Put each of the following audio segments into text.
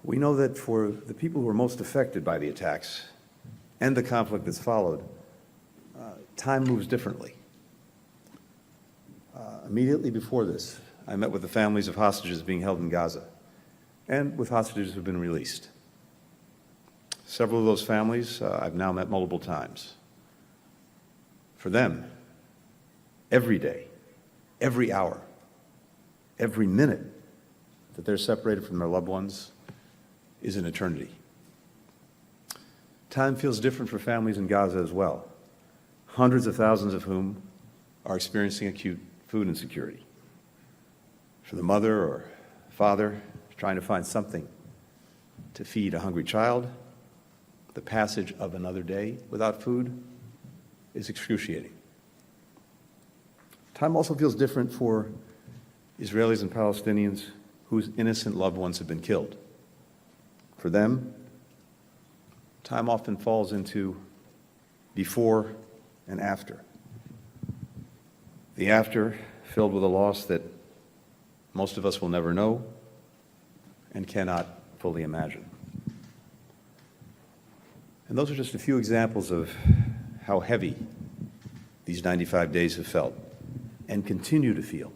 We know that for the people who are most affected by the attacks and the conflict that's followed, time moves differently. Immediately before this, I met with the families of hostages being held in Gaza and with hostages who have been released. Several of those families I've now met multiple times. For them, every day, every hour, every minute that they're separated from their loved ones is an eternity. Time feels different for families in Gaza as well, hundreds of thousands of whom are experiencing acute food insecurity. For the mother or father trying to find something to feed a hungry child, the passage of another day without food is excruciating. Time also feels different for Israelis and Palestinians whose innocent loved ones have been killed. For them, time often falls into before and after. The after filled with a loss that most of us will never know and cannot fully imagine. And those are just a few examples of how heavy these 95 days have felt and continue to feel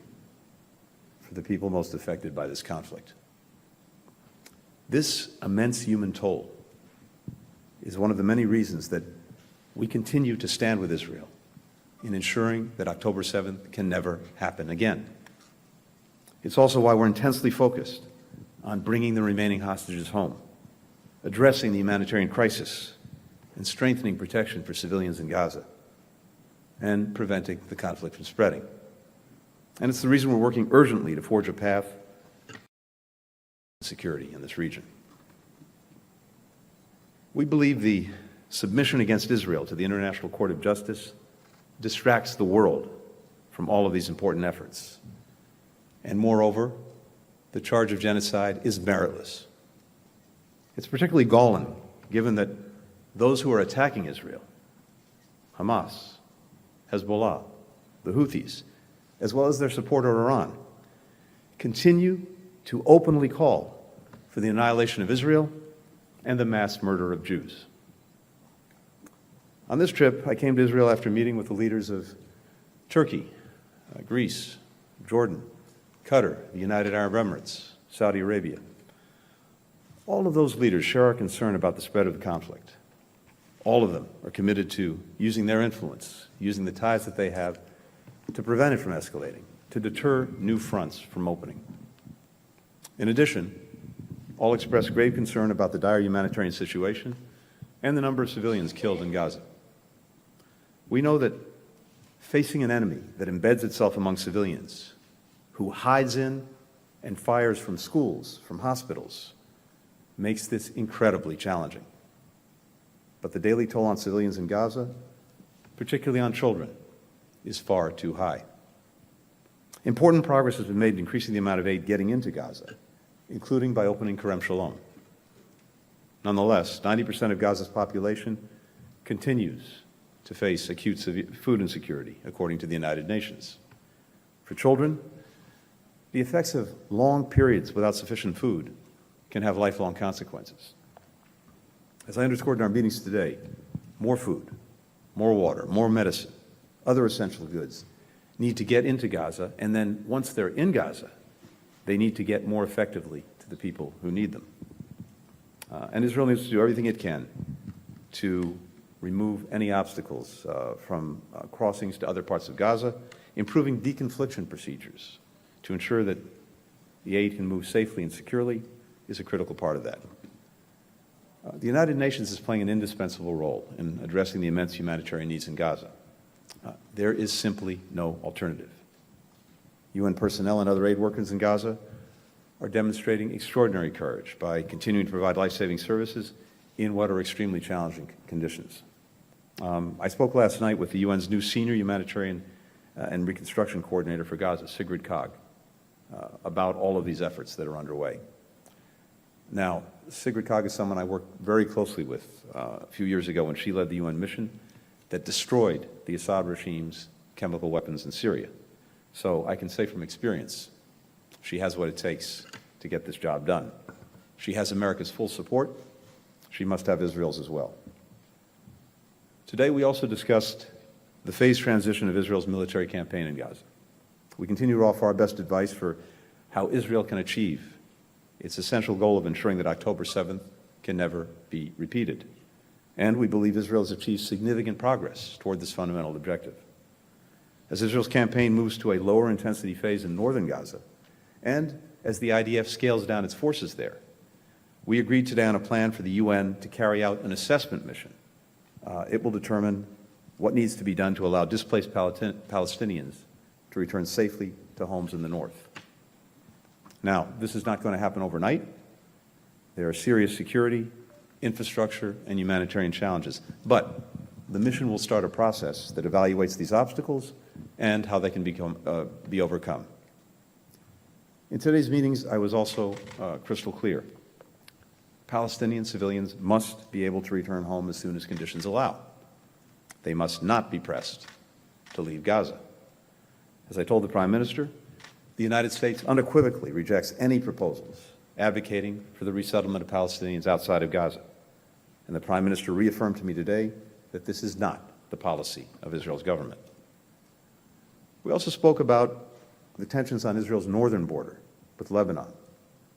for the people most affected by this conflict. This immense human toll is one of the many reasons that we continue to stand with Israel in ensuring that October 7th can never happen again. It's also why we're intensely focused on bringing the remaining hostages home, addressing the humanitarian crisis, and strengthening protection for civilians in Gaza, and preventing the conflict from spreading. And it's the reason we're working urgently to forge a path to security in this region. We believe the submission against Israel to the International Court of Justice distracts the world from all of these important efforts. And moreover, the charge of genocide is meritless. It's particularly galling, given that those who are attacking Israel, Hamas, Hezbollah, the Houthis, as well as their supporter Iran, continue to openly call for the annihilation of Israel and the mass murder of Jews. On this trip, I came to Israel after meeting with the leaders of Turkey, Greece, Jordan, Qatar, the United Arab Emirates, Saudi Arabia. All of those leaders share our concern about the spread of the conflict. All of them are committed to using their influence, using the ties that they have to prevent it from escalating, to deter new fronts from opening. In addition, all express grave concern about the dire humanitarian situation and the number of civilians killed in Gaza. We know that facing an enemy that embeds itself among civilians, who hides in and fires from schools, from hospitals, makes this incredibly challenging. But the daily toll on civilians in Gaza, particularly on children, is far too high. Important progress has been made in increasing the amount of aid getting into Gaza, including by opening Kerem Shalom. Nonetheless, 90% of Gaza's population continues to face acute food insecurity, according to the United Nations. For children, the effects of long periods without sufficient food can have lifelong consequences. As I underscored in our meetings today, more food, more water, more medicine, other essential goods need to get into Gaza, and then once they're in Gaza, they need to get more effectively to the people who need them. And Israel needs to do everything it can to remove any obstacles from crossings to other parts of Gaza, improving deconfliction procedures to ensure that the aid can move safely and securely is a critical part of that. The United Nations is playing an indispensable role in addressing the immense humanitarian needs in Gaza. There is simply no alternative. UN personnel and other aid workers in Gaza are demonstrating extraordinary courage by continuing to provide life-saving services in what are extremely challenging conditions. I spoke last night with the UN's new senior humanitarian and reconstruction coordinator for Gaza, Sigrid Kaag, about all of these efforts that are underway. Now, Sigrid Kaag is someone I worked very closely with a few years ago when she led the UN mission that destroyed the Assad regime's chemical weapons in Syria. So I can say from experience, she has what it takes to get this job done. She has America's full support. She must have Israel's as well. Today, we also discussed the phased transition of Israel's military campaign in Gaza. We continue to offer our best advice for how Israel can achieve its essential goal of ensuring that October 7th can never be repeated. And we believe Israel has achieved significant progress toward this fundamental objective. As Israel's campaign moves to a lower intensity phase in northern Gaza, and as the IDF scales down its forces there, we agreed today on a plan for the UN to carry out an assessment mission. It will determine what needs to be done to allow displaced Palestinians to return safely to homes in the north. Now, this is not going to happen overnight. There are serious security, infrastructure, and humanitarian challenges. But the mission will start a process that evaluates these obstacles and how they can be overcome. In today's meetings, I was also crystal clear. Palestinian civilians must be able to return home as soon as conditions allow. They must not be pressed to leave Gaza. As I told the Prime Minister, the United States unequivocally rejects any proposals advocating for the resettlement of Palestinians outside of Gaza. And the Prime Minister reaffirmed to me today that this is not the policy of Israel's government. We also spoke about the tensions on Israel's northern border with Lebanon,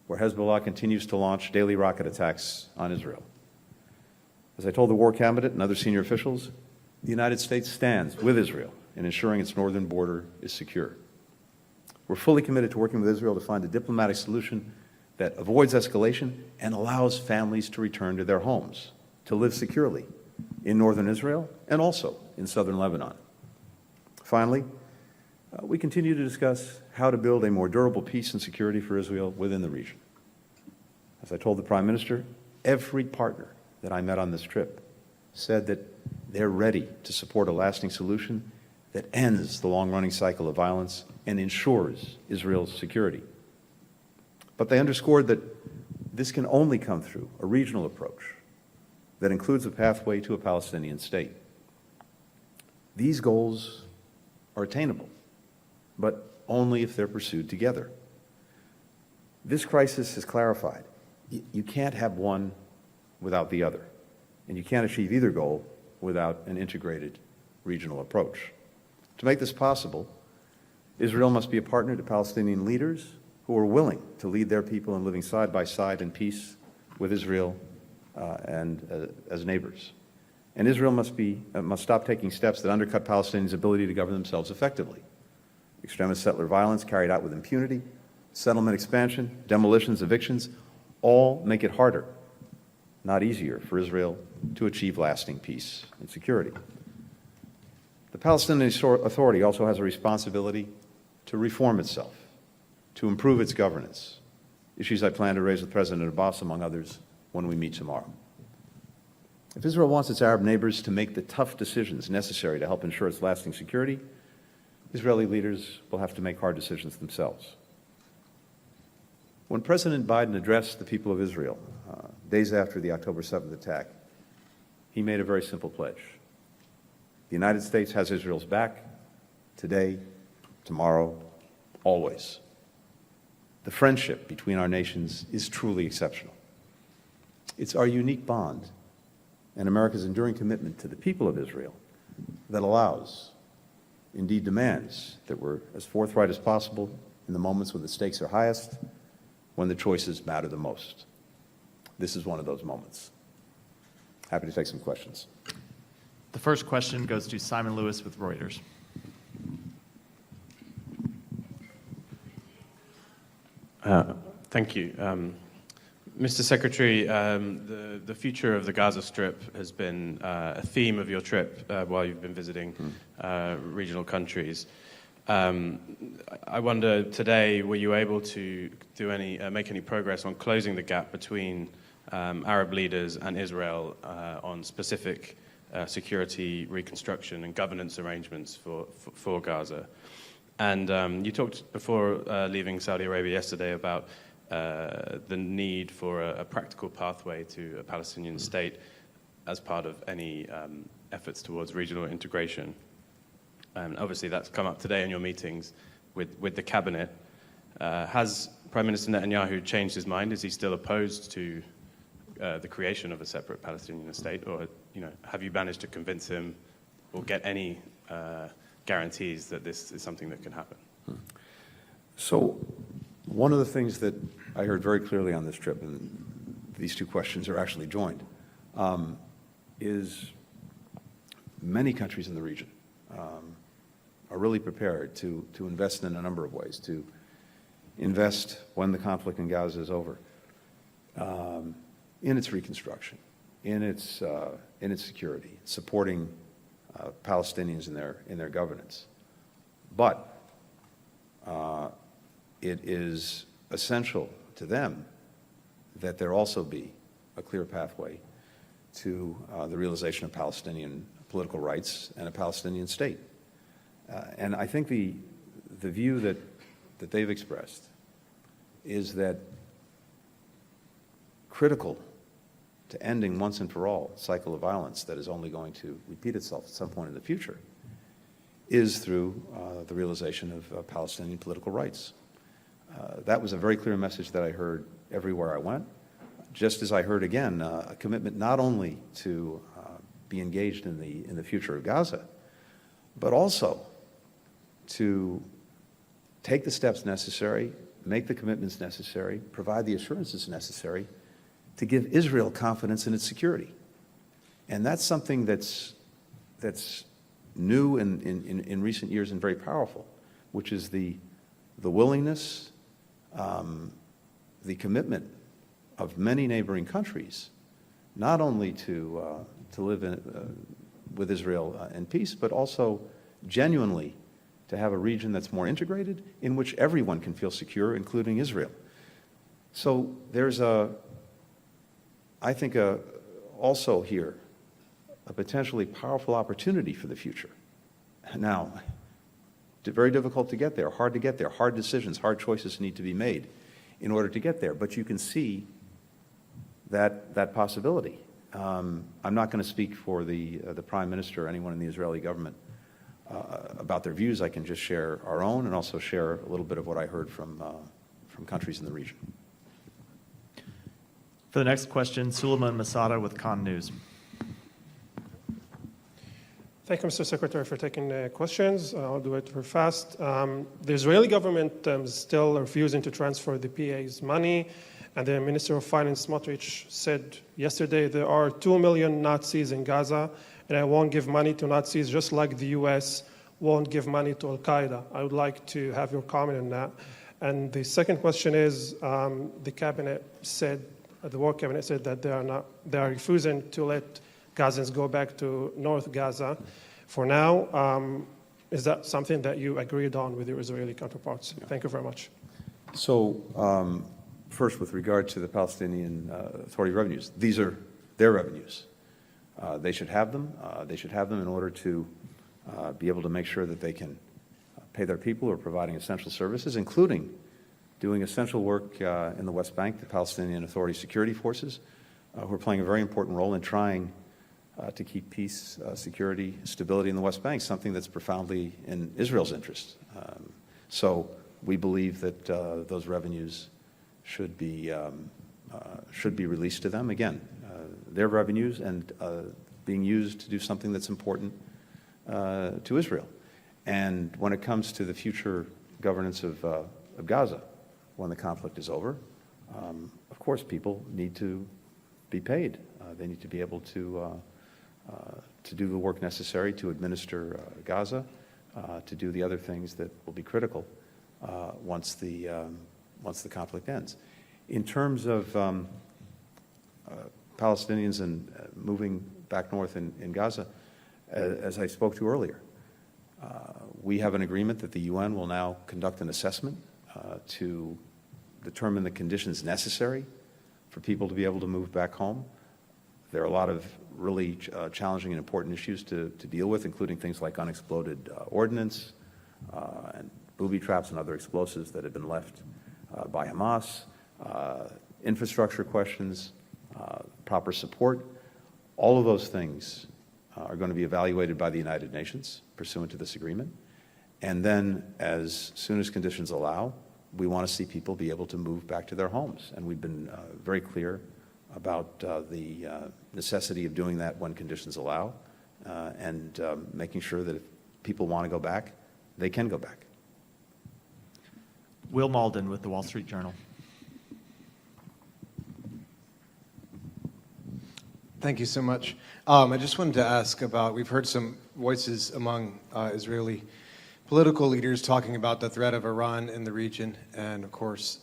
where Hezbollah continues to launch daily rocket attacks on Israel. As I told the War Cabinet and other senior officials, the United States stands with Israel in ensuring its northern border is secure. We're fully committed to working with Israel to find a diplomatic solution that avoids escalation and allows families to return to their homes, to live securely in northern Israel and also in southern Lebanon. Finally, we continue to discuss how to build a more durable peace and security for Israel within the region. As I told the Prime Minister, every partner that I met on this trip said that they're ready to support a lasting solution that ends the long-running cycle of violence and ensures Israel's security. But they underscored that this can only come through a regional approach that includes a pathway to a Palestinian state. These goals are attainable, but only if they're pursued together. This crisis has clarified you can't have one without the other, and you can't achieve either goal without an integrated regional approach. To make this possible, Israel must be a partner to Palestinian leaders who are willing to lead their people in living side by side in peace with Israel as neighbors. And Israel must stop taking steps that undercut Palestinians' ability to govern themselves effectively. Extremist settler violence carried out with impunity, settlement expansion, demolitions, evictions, all make it harder, not easier, for Israel to achieve lasting peace and security. The Palestinian Authority also has a responsibility to reform itself, to improve its governance, issues I plan to raise with President Abbas, among others, when we meet tomorrow. If Israel wants its Arab neighbors to make the tough decisions necessary to help ensure its lasting security, Israeli leaders will have to make hard decisions themselves. When President Biden addressed the people of Israel days after the October 7th attack, he made a very simple pledge. The United States has Israel's back today, tomorrow, always. The friendship between our nations is truly exceptional. It's our unique bond and America's enduring commitment to the people of Israel that allows, indeed demands, that we're as forthright as possible in the moments when the stakes are highest, when the choices matter the most. This is one of those moments. Happy to take some questions. The first question goes to Simon Lewis with Reuters. Thank you. Mr. Secretary, the future of the Gaza Strip has been a theme of your trip while you've been visiting regional countries. I wonder today, were you able to make any progress on closing the gap between Arab leaders and Israel on specific security, reconstruction, and governance arrangements for Gaza? And you talked before leaving Saudi Arabia yesterday about the need for a practical pathway to a Palestinian state as part of any efforts towards regional integration. And obviously that's come up today in your meetings with the cabinet. Has Prime Minister Netanyahu changed his mind? Is he still opposed to the creation of a separate Palestinian state? Or have you managed to convince him or get any guarantees that this is something that can happen? So one of the things that I heard very clearly on this trip, and these two questions are actually joined, is many countries in the region are really prepared to invest in a number of ways, to invest when the conflict in Gaza is over, in its reconstruction, in its security, supporting Palestinians in their governance. But it is essential to them that there also be a clear pathway to the realization of Palestinian political rights and a Palestinian state. And I think the view that they've expressed is that critical to ending once and for all a cycle of violence that is only going to repeat itself at some point in the future is through the realization of Palestinian political rights. That was a very clear message that I heard everywhere I went, just as I heard again a commitment not only to be engaged in the future of Gaza, but also to take the steps necessary, make the commitments necessary, provide the assurances necessary to give Israel confidence in its security. And that's something that's new in recent years and very powerful, which is the willingness, the commitment of many neighboring countries, not only to live with Israel in peace, but also genuinely to have a region that's more integrated, in which everyone can feel secure, including Israel. So there's I think also here, a potentially powerful opportunity for the future. Now, very difficult to get there, hard to get there, hard decisions, hard choices need to be made in order to get there. But you can see that possibility. I'm not going to speak for the Prime Minister or anyone in the Israeli government about their views. I can just share our own and also share a little bit of what I heard from countries in the region. For the next question, Suleiman Masada with Khan News. Thank you, Mr. Secretary, for taking the questions. I'll do it very fast. The Israeli government is still refusing to transfer the PA's money, and the Minister of Finance, Smotrich, said yesterday there are 2 million Nazis in Gaza, and I won't give money to Nazis just like the U.S. won't give money to Al-Qaeda. I would like to have your comment on that. And the second question is, the cabinet said, the war cabinet said that they are refusing to let Gazans go back to North Gaza for now. Is that something that you agreed on with your Israeli counterparts? Yeah. Thank you very much. So first, with regard to the Palestinian Authority revenues, these are their revenues. They should have them. They should have them in order to be able to make sure that they can pay their people who are providing essential services, including doing essential work in the West Bank, the Palestinian Authority security forces, who are playing a very important role in trying to keep peace, security, stability in the West Bank, something that's profoundly in Israel's interest. So we believe that those revenues should be released to them. Again, their revenues and being used to do something that's important to Israel. And when it comes to the future governance of Gaza, when the conflict is over, of course, people need to be paid. They need to be able to do the work necessary to administer Gaza, to do the other things that will be critical once the conflict ends. In terms of Palestinians and moving back north in Gaza, as I spoke to earlier, we have an agreement that the UN will now conduct an assessment to determine the conditions necessary for people to be able to move back home. There are a lot of really challenging and important issues to deal with, including things like unexploded ordnance and booby traps and other explosives that have been left by Hamas, infrastructure questions, proper support. All of those things are going to be evaluated by the United Nations pursuant to this agreement. And then, as soon as conditions allow, we want to see people be able to move back to their homes. And we've been very clear about the necessity of doing that when conditions allow, and making sure that if people want to go back, they can go back. Will Malden with the Wall Street Journal. Thank you so much. I just wanted to ask about, we've heard some voices among Israeli political leaders talking about the threat of Iran in the region, and of course,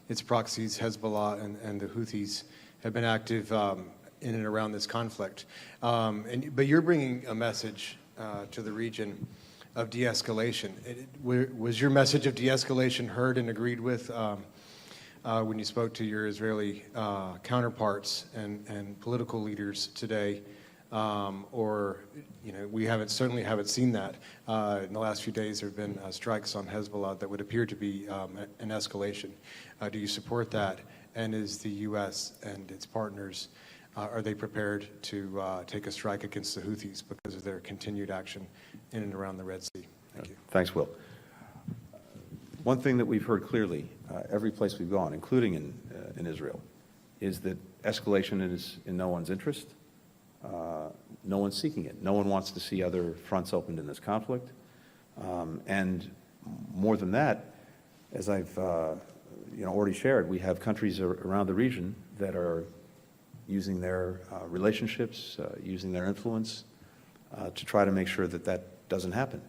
its proxies, Hezbollah and the Houthis, have been active in and around this conflict. But you're bringing a message to the region of de-escalation. Was your message of de-escalation heard and agreed with when you spoke to your Israeli counterparts and political leaders today? Or, we certainly haven't seen that. In the last few days, there have been strikes on Hezbollah that would appear to be an escalation. Do you support that? And is the U.S. and its partners, are they prepared to take a strike against the Houthis because of their continued action in and around the Red Sea? Thank you. Thanks, Will. One thing that we've heard clearly, every place we've gone, including in Israel, is that escalation is in no one's interest. No one's seeking it. No one wants to see other fronts opened in this conflict. And more than that, as I've already shared, we have countries around the region that are using their relationships, using their influence to try to make sure that that doesn't happen.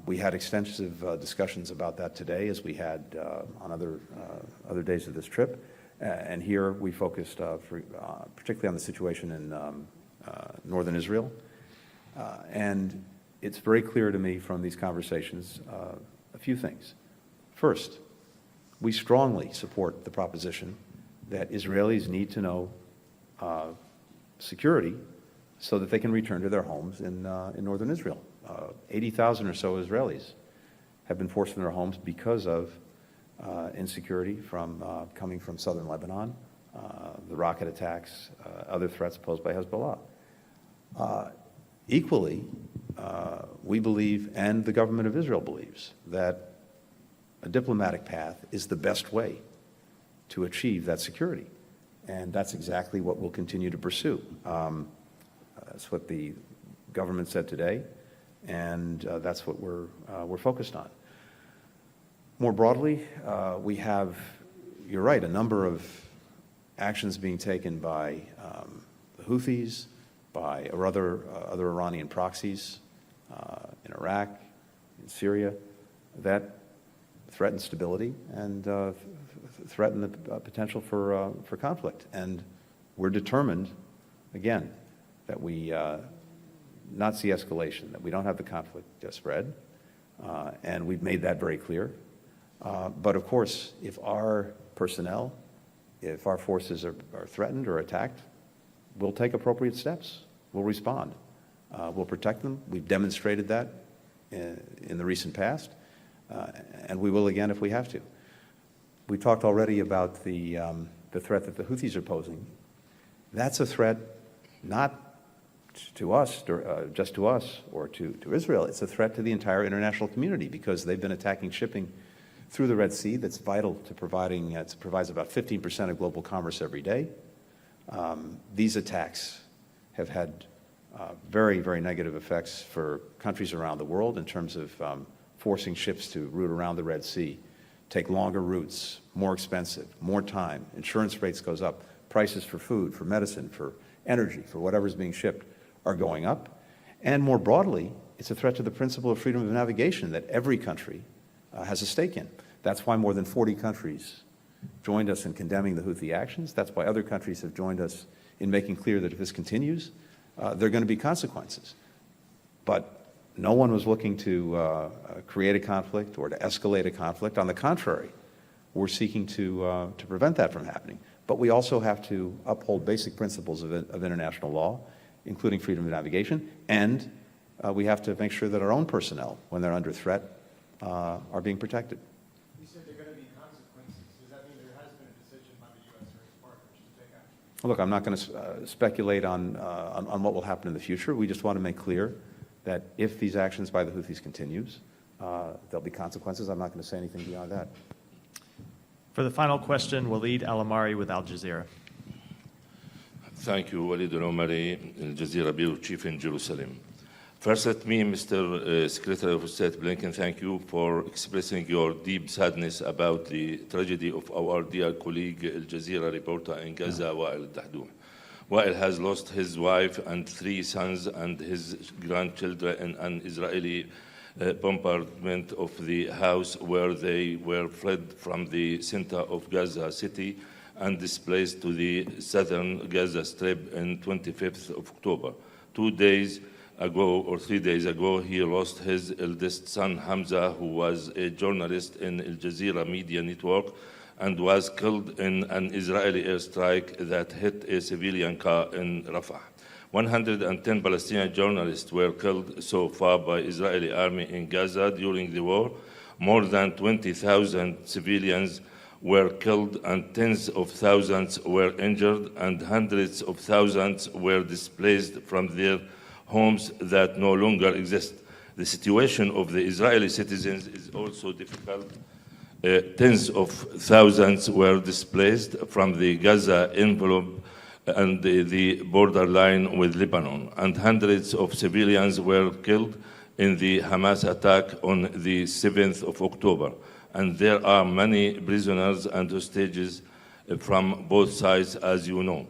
We had extensive discussions about that today, as we had on other days of this trip. And here we focused particularly on the situation in northern Israel. And it's very clear to me from these conversations a few things. First, we strongly support the proposition that Israelis need to know security so that they can return to their homes in northern Israel. 80,000 or so Israelis have been forced from their homes because of insecurity coming from southern Lebanon, the rocket attacks, other threats posed by Hezbollah. Equally, we believe, and the government of Israel believes, that a diplomatic path is the best way to achieve that security. And that's exactly what we'll continue to pursue. That's what the government said today, and that's what we're focused on. More broadly, we have, you're right, a number of actions being taken by the Houthis, by other Iranian proxies in Iraq, in Syria, that threaten stability and threaten the potential for conflict. And we're determined, again, that we not see escalation, that we don't have the conflict spread, and we've made that very clear. But of course, if our personnel, if our forces are threatened or attacked, we'll take appropriate steps. We'll respond. We'll protect them. We've demonstrated that in the recent past, and we will again if we have to. We talked already about the threat that the Houthis are posing. That's a threat not to us, just to us or to Israel. It's a threat to the entire international community because they've been attacking shipping through the Red Sea that's vital to providing, it provides about 15% of global commerce every day. These attacks have had very, very negative effects for countries around the world in terms of forcing ships to route around the Red Sea, take longer routes, more expensive, more time, insurance rates goes up, prices for food, for medicine, for energy, for whatever's being shipped are going up. And more broadly, it's a threat to the principle of freedom of navigation that every country has a stake in. That's why more than 40 countries joined us in condemning the Houthi actions. That's why other countries have joined us in making clear that if this continues, there are going to be consequences. But no one was looking to create a conflict or to escalate a conflict. On the contrary, we're seeking to prevent that from happening. But we also have to uphold basic principles of international law, including freedom of navigation, and we have to make sure that our own personnel, when they're under threat, are being protected. You said there are going to be consequences. Does that mean there has been a decision by the U.S. or its partners to take action? Look, I'm not going to speculate on what will happen in the future. We just want to make clear that if these actions by the Houthis continues, there'll be consequences. I'm not going to say anything beyond that. For the final question, Waleed Al-Amari with Al Jazeera. Thank you, Walid Al-Omari, Al Jazeera Bureau Chief in Jerusalem. First, let me, Mr. Secretary of State Blinken, thank you for expressing your deep sadness about the tragedy of our dear colleague, Al Jazeera reporter in Gaza, Wael Dahdoux. Wael has lost his wife and 3 sons and his grandchildren in an Israeli bombardment of the house where they were fled from the center of Gaza City and displaced to the southern Gaza Strip on 25th of October. 2 days ago or 3 days ago, he lost his eldest son, Hamza, who was a journalist in Al Jazeera media network and was killed in an Israeli airstrike that hit a civilian car in Rafah. 110 Palestinian journalists were killed so far by Israeli army in Gaza during the war. More than 20,000 civilians were killed and tens of thousands were injured and hundreds of thousands were displaced from their homes that no longer exist. The situation of the Israeli citizens is also difficult. Tens of thousands were displaced from the Gaza envelope and the borderline with Lebanon, and hundreds of civilians were killed in the Hamas attack on the 7th of October. And there are many prisoners and hostages from both sides, as you know.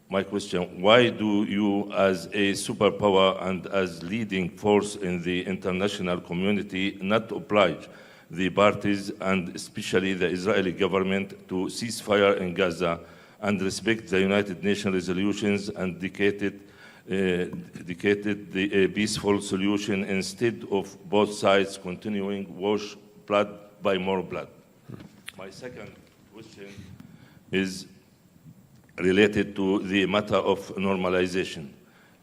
My question, why do you, as a superpower and as leading force in the international community, not oblige the parties, and especially the Israeli government, to cease fire in Gaza and respect the United Nations resolutions and dedicated the peaceful solution instead of both sides continuing wash blood by more blood? My second question is related to the matter of normalization.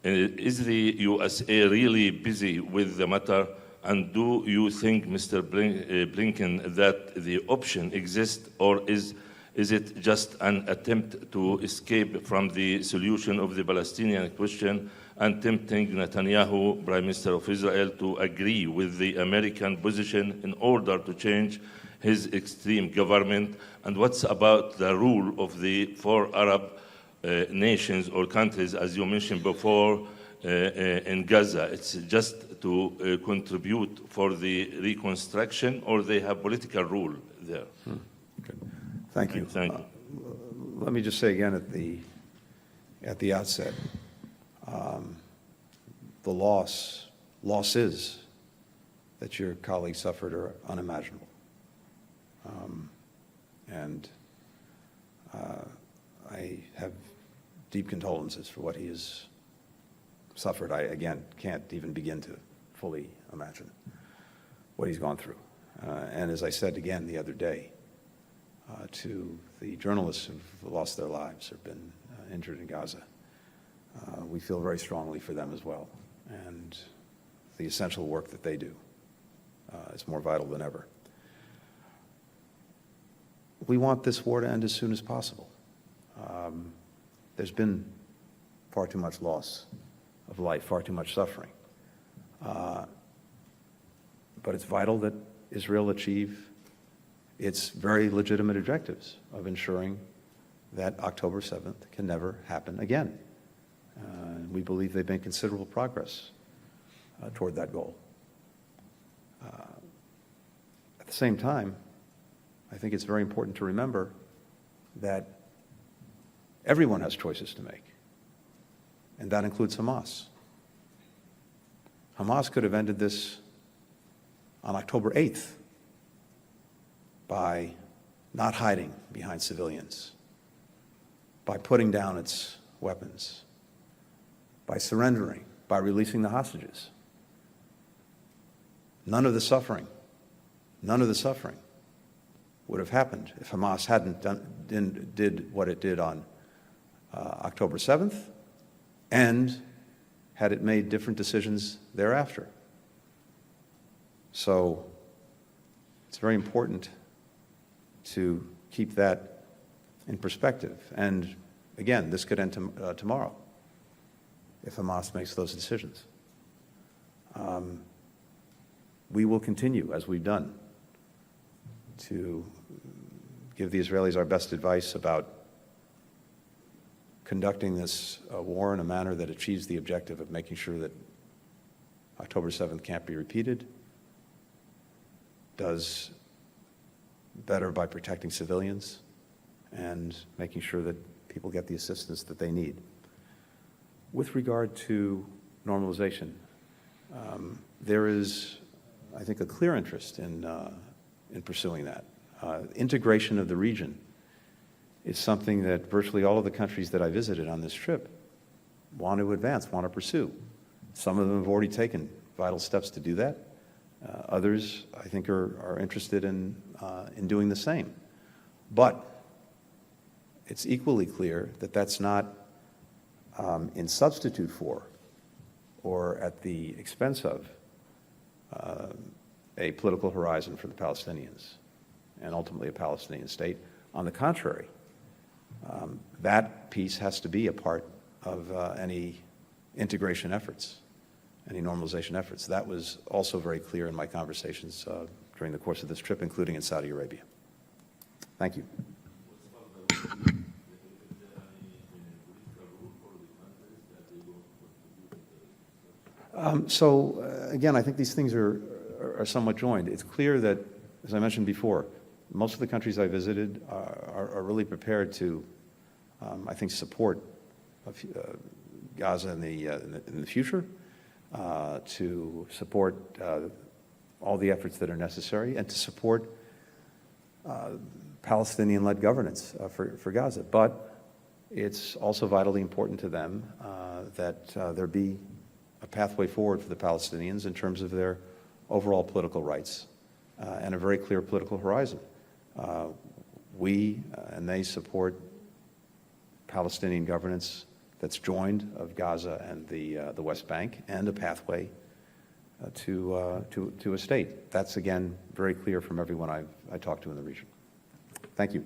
Is the USA really busy with the matter, and do you think, Mr. Blinken, that the option exists, or is it just an attempt to escape from the solution of the Palestinian question and tempting Netanyahu, Prime Minister of Israel, to agree with the American position in order to change his extreme government? And what's about the rule of the 4 Arab nations or countries, as you mentioned before, in Gaza? It's just to contribute for the reconstruction, or they have political rule there? Good. Thank you. Thank you. Let me just say again at the outset, the losses that your colleague suffered are unimaginable. And I have deep condolences for what he has suffered. I, again, can't even begin to fully imagine what he's gone through. And as I said again the other day, to the journalists who've lost their lives or been injured in Gaza, we feel very strongly for them as well. And the essential work that they do is more vital than ever. We want this war to end as soon as possible. There's been far too much loss of life, far too much suffering. But it's vital that Israel achieve its very legitimate objectives of ensuring that October 7th can never happen again. We believe they've made considerable progress toward that goal. At the same time, I think it's very important to remember that everyone has choices to make, and that includes Hamas. Hamas could have ended this on October 8th by not hiding behind civilians, by putting down its weapons, by surrendering, by releasing the hostages. None of the suffering would have happened if Hamas did what it did on October 7th, and had it made different decisions thereafter. So it's very important to keep that in perspective. And again, this could end tomorrow if Hamas makes those decisions. We we will continue, as we've done, to give the Israelis our best advice about conducting this war in a manner that achieves the objective of making sure that October 7th can't be repeated, does better by protecting civilians, and making sure that people get the assistance that they need. With regard to normalization, there is, I think, a clear interest in pursuing that. Integration of the region is something that virtually all of the countries that I visited on this trip want to advance, want to pursue. Some of them have already taken vital steps to do that. Others, I think, are interested in doing the same. But it's equally clear that that's not in substitute for or at the expense of a political horizon for the Palestinians and ultimately a Palestinian state. On the contrary, that piece has to be a part of any integration efforts, any normalization efforts. That was also very clear in my conversations during the course of this trip, including in Saudi Arabia. Thank you. Again, I think these things are somewhat joined. It's clear that, as I mentioned before, most of the countries I visited are really prepared to, I think, support Gaza in the future, to support all the efforts that are necessary, and to support Palestinian-led governance for Gaza. But it's also vitally important to them that there be a pathway forward for the Palestinians in terms of their overall political rights and a very clear political horizon. We and they support Palestinian governance that's joined of Gaza and the West Bank, and a pathway to a state. That's, again, very clear from everyone I talked to in the region. Thank you.